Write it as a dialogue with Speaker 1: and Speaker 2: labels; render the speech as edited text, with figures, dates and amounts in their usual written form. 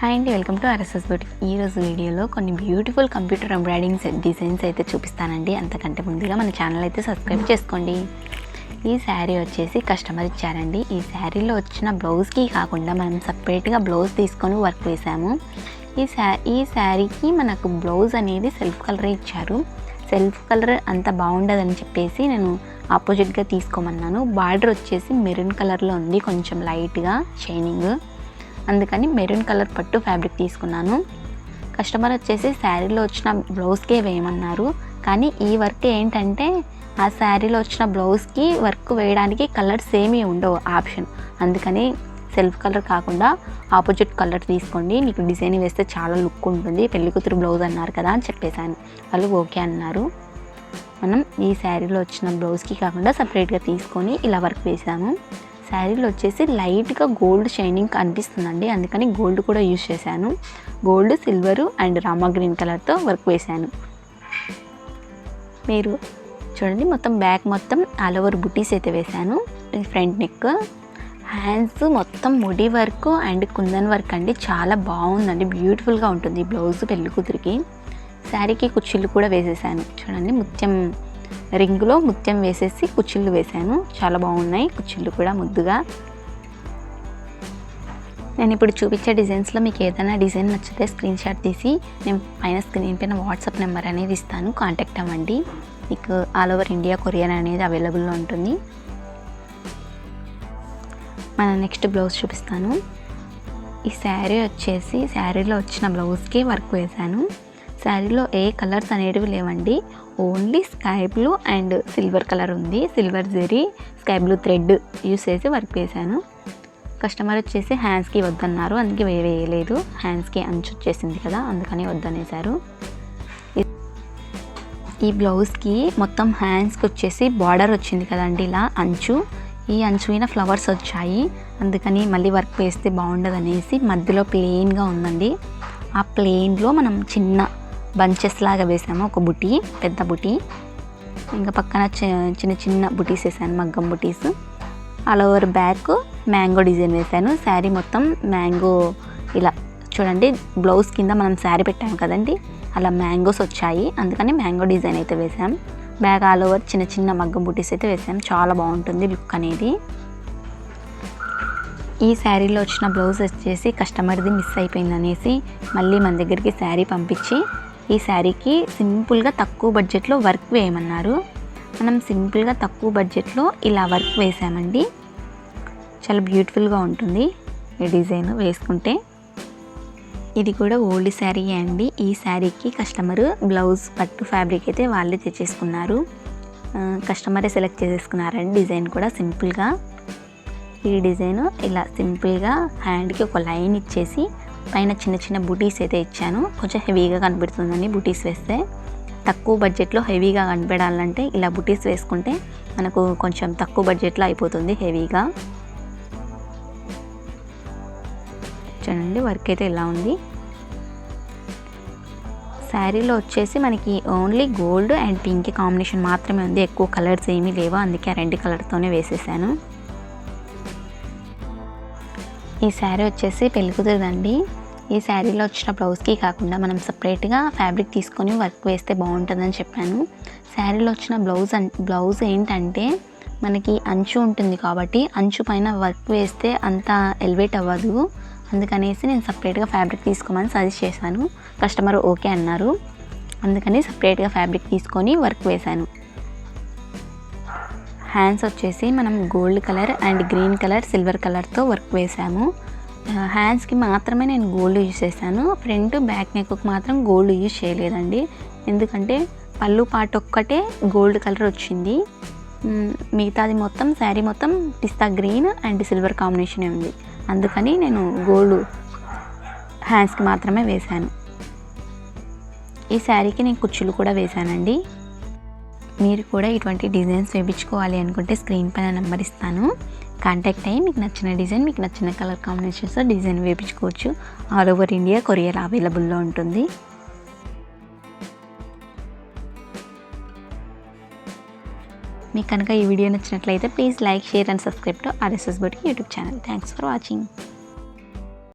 Speaker 1: Hi అండి, welcome to RSS boutique. ఈరోజు వీడియోలో కొన్ని బ్యూటిఫుల్ కంప్యూటర్ ఎంబ్రాయిడింగ్ డిజైన్స్ అయితే చూపిస్తానండి. అంతకంటే ముందుగా మన ఛానల్ అయితే సబ్స్క్రైబ్ చేసుకోండి. ఈ శారీ వచ్చేసి కస్టమర్ ఇచ్చారండి. ఈ శారీలో వచ్చిన బ్లౌజ్కి కాకుండా మనం సపరేట్గా బ్లౌజ్ తీసుకొని వర్క్ వేసాము. ఈ శారీకి మనకు బ్లౌజ్ అనేది సెల్ఫ్ కలరే ఇచ్చారు. సెల్ఫ్ కలర్ అంత బాగుండదని చెప్పేసి నేను ఆపోజిట్గా తీసుకోమన్నాను. బార్డర్ వచ్చేసి మెరూన్ కలర్లో ఉంది, కొంచెం లైట్గా షైనింగ్, అందుకని మెరూన్ కలర్ పట్టు ఫ్యాబ్రిక్ తీసుకున్నాను. కస్టమర్ వచ్చేసి శారీలో వచ్చిన బ్లౌజ్కే వేయమన్నారు, కానీ ఈ వర్క్ ఏంటంటే ఆ శారీలో వచ్చిన బ్లౌజ్కి వర్క్ వేయడానికి కలర్స్ ఏమీ ఉండవు ఆప్షన్. అందుకని సెల్ఫ్ కలర్ కాకుండా ఆపోజిట్ కలర్ తీసుకోండి, మీకు డిజైన్ వేస్తే చాలా లుక్ ఉంటుంది, పెళ్ళికూతురు బ్లౌజ్ అన్నారు కదా అని చెప్పేశాను. వాళ్ళు ఓకే అన్నారు. మనం ఈ శారీలో వచ్చిన బ్లౌజ్కి కాకుండా సపరేట్గా తీసుకొని ఇలా వర్క్ వేసాము. శారీలో వచ్చేసి లైట్గా గోల్డ్ షైనింగ్ కనిపిస్తుందండి, అందుకని గోల్డ్ కూడా యూజ్ చేశాను. Gold, silver and Rama green కలర్తో వర్క్ వేశాను. మీరు చూడండి, మొత్తం బ్యాక్ మొత్తం ఆల్ ఓవర్ బుటీస్ అయితే వేశాను. ఫ్రంట్ నెక్, హ్యాండ్స్ మొత్తం ముడి వర్క్ అండ్ కుందన్ వర్క్ అండి, చాలా బాగుందండి, బ్యూటిఫుల్గా ఉంటుంది బ్లౌజ్ పెళ్లి కూతురికి. శారీకి కుచ్చిళ్ళు కూడా వేసేసాను. చూడండి, ముత్యం రింగులో ముత్యం వేసేసి కుచ్చిళ్ళు వేసాను, చాలా బాగున్నాయి కుచ్చిళ్ళు కూడా ముద్దుగా. నేను ఇప్పుడు చూపించే డిజైన్స్లో మీకు ఏదైనా డిజైన్ నచ్చితే స్క్రీన్ షాట్ తీసి నేను స్క్రీన్ పైన వాట్సాప్ నెంబర్ అనేది ఇస్తాను, కాంటాక్ట్ అవ్వండి. మీకు ఆల్ ఓవర్ ఇండియా కొరియర్ అనేది అవైలబుల్లో ఉంటుంది. మన నెక్స్ట్ బ్లౌజ్ చూపిస్తాను. ఈ శారీ వచ్చేసి శారీలో వచ్చిన బ్లౌజ్కి వర్క్ వేశాను. శారీలో ఏ కలర్స్ అనేటివి లేవండి, only sky blue and silver colour ఉంది. Silver zari, sky blue thread use చేసి వర్క్ వేశాను. కస్టమర్ వచ్చేసి హ్యాండ్స్కి వద్దన్నారు, అందుకే వేయలేదు. హ్యాండ్స్కి అంచు వచ్చేసింది కదా, అందుకని వద్దనేసారు. ఈ బ్లౌజ్కి మొత్తం హ్యాండ్స్కి వచ్చేసి బార్డర్ వచ్చింది కదండి, ఇలా అంచు, ఈ అంచు మీద ఫ్లవర్స్ వచ్చాయి, అందుకని మళ్ళీ వర్క్ వేస్తే బాగుండదు అనేసి మధ్యలో ప్లెయిన్గా ఉందండి. ఆ ప్లెయిన్లో మనం చిన్న బంచెస్ లాగా వేసాము, ఒక బుటీ, పెద్ద బుటీ, ఇంకా పక్కన చిన్న చిన్న బుటీస్ వేసాను, మగ్గం బుటీస్. All over back mango design వేసాను. శారీ మొత్తం మ్యాంగో, ఇలా చూడండి, బ్లౌజ్ కింద మనం శారీ పెట్టాము కదండి, అలా మ్యాంగోస్ వచ్చాయి, అందుకని మ్యాంగో డిజైన్ అయితే వేసాం. బ్యాక్ ఆల్ ఓవర్ చిన్న చిన్న మగ్గం బుటీస్ అయితే వేసాం, చాలా బాగుంటుంది లుక్ అనేది. ఈ శారీలో వచ్చిన బ్లౌజ్ వచ్చేసి కస్టమర్ది మిస్ అయిపోయింది అనేసి మళ్ళీ మన దగ్గరికి శారీ పంపించి ఈ శారీకి సింపుల్గా తక్కువ బడ్జెట్లో వర్క్ వేయమన్నారు. మనం సింపుల్గా తక్కువ బడ్జెట్లో ఇలా వర్క్ వేసామండి, చాలా బ్యూటిఫుల్గా ఉంటుంది ఈ డిజైన్ వేసుకుంటే. ఇది కూడా ఓల్డ్ శారీ అండి. ఈ శారీకి కస్టమర్ బ్లౌజ్ పట్టు ఫ్యాబ్రిక్ అయితే వాళ్ళే తెచ్చేసుకున్నారు, కస్టమరే సెలెక్ట్ చేసేసుకున్నారండి. డిజైన్ కూడా సింపుల్గా, ఈ డిజైన్ ఇలా సింపుల్గా హ్యాండ్కి ఒక లైన్ ఇచ్చేసి పైన చిన్న చిన్న బుటీస్ అయితే ఇచ్చాను. కొంచెం హెవీగా కనిపెడుతుందండి బుటీస్ వేస్తే. తక్కువ బడ్జెట్లో హెవీగా కనిపెడాలంటే ఇలా బుటీస్ వేసుకుంటే మనకు కొంచెం తక్కువ బడ్జెట్లో అయిపోతుంది హెవీగా. చూడండి, వర్క్ అయితే ఇలా ఉంది. శారీలో వచ్చేసి మనకి only gold and pink combination మాత్రమే ఉంది, ఎక్కువ కలర్స్ ఏమీ లేవు, అందుకే ఆ రెండు కలర్తోనే వేసేసాను. ఈ శారీ వచ్చేసి పెళ్ళికూతురుదండి. ఈ శారీలో వచ్చిన బ్లౌజ్కి కాకుండా మనం సపరేట్గా ఫ్యాబ్రిక్ తీసుకొని వర్క్ వేస్తే బాగుంటుందని చెప్పాను. శారీలో వచ్చిన బ్లౌజ్ ఏంటంటే మనకి అంచు ఉంటుంది కాబట్టి అంచు పైన వర్క్ వేస్తే అంత ఎలివేట్ అవ్వదు, అందుకనేసి నేను సపరేట్గా ఫ్యాబ్రిక్ తీసుకోమని సజెస్ట్ చేశాను. కస్టమర్ ఓకే అన్నారు, అందుకని సపరేట్గా ఫ్యాబ్రిక్ తీసుకొని వర్క్ వేశాను. హ్యాండ్స్ వచ్చేసి మనం gold colour and green colour, silver కలర్తో వర్క్ వేసాము. హ్యాండ్స్కి మాత్రమే నేను గోల్డ్ యూజ్ చేశాను, ఫ్రంట్ బ్యాక్ నెక్కి మాత్రం గోల్డ్ యూజ్ చేయలేదండి, ఎందుకంటే పళ్ళు పార్ట్ ఒక్కటే గోల్డ్ కలర్ వచ్చింది, మిగతాది మొత్తం శారీ మొత్తం పిస్తా గ్రీన్ అండ్ సిల్వర్ కాంబినేషనే ఉంది, అందుకని నేను గోల్డ్ హ్యాండ్స్కి మాత్రమే వేశాను. ఈ శారీకి నేను కుచ్చులు కూడా వేశానండి. మీరు కూడా ఇటువంటి డిజైన్స్ వేయించుకోవాలి అనుకుంటే స్క్రీన్ పైన నెంబర్ ఇస్తాను, కాంటాక్ట్ అయ్యి మీకు నచ్చిన డిజైన్, మీకు నచ్చిన కలర్ కాంబినేషన్స్తో డిజైన్ వేయించుకోవచ్చు. ఆల్ ఓవర్ ఇండియా కొరియర్ అవైలబుల్లో ఉంటుంది. మీకు కనుక ఈ వీడియో నచ్చినట్లయితే please like, share and subscribe to RSS boutique YouTube channel. Thanks for watching.